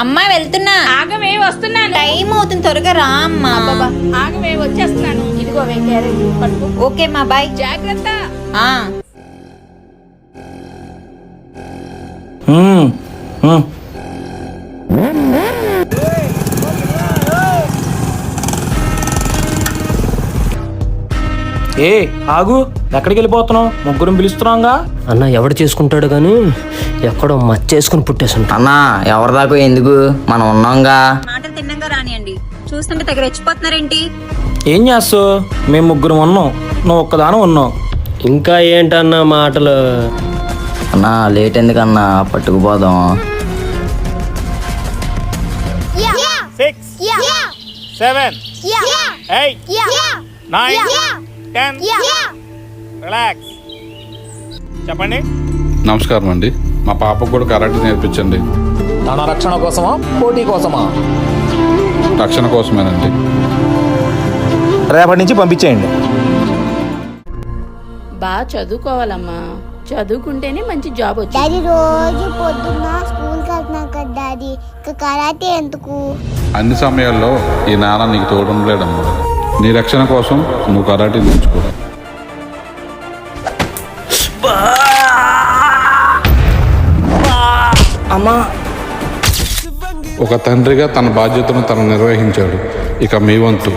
అమ్మా వెళ్తున్నా. ఆగవే, వస్తున్నాను. టైం అవుతుంది, త్వరగా రా అమ్మా. ఆగవే, వచ్చేస్తున్నాను. ఇదిగో క్యారేజ్ పట్టుకో. ఓకే మా బాయ్. జాగ్రత్త. ఏ ఆగు, ఎక్కడికి వెళ్ళిపోతున్నావు? ముగ్గురం పిలుస్తున్నాంగా. అన్న ఎవడు చేసుకుంటాడు కానీ ఎక్కడో మచ్చేసుకుని పుట్టేసుంటా. అన్నా ఎవరి దాకా ఎందుకు, మనం ఉన్నాంగా. మాటలు తిన్నంగా రానియండి, చూస్తుంటే దగ్గర రెచ్చిపోతున్నారేంటి? ఏం చేస్తావు? మేము ముగ్గురం ఉన్నాం, నువ్వు ఒక్కదానం ఉన్నావు. ఇంకా ఏంటన్న మాటలు? అన్నా లేట్ ఎందుకన్నా, పట్టుకుపోదాం. 6 7 8 9 10 రిలాక్స్. చెప్పండి. నమస్కారం అండి, మా పాపకు కూడా కరాటే నేర్పించండి. తన రక్షణ కోసమా, పోటీ కోసమా? రక్షణ కోసమేనండి. రేపటి నుంచి పంపించేయండి. బాగా చదువుకోవాలమ్మా, చదువుకుంటేనే మంచి జాబ్ వచ్చింది. డాడీ రోజు పొద్దున్న స్కూల్కి వెళ్తున్నాం కదా డాడీ, ఇంకా కరాటే ఎందుకు? అన్ని సమయాల్లో ఈ నాన్న నీకు తోడుండలేడమ్మా. నీ రక్షణ కోసం నువ్వు కరాటే నేర్చుకో. అమ్మా, ఒక తండ్రిగా తన బాధ్యతను తను నిర్వహించాడు. ఇక మీ వంతు.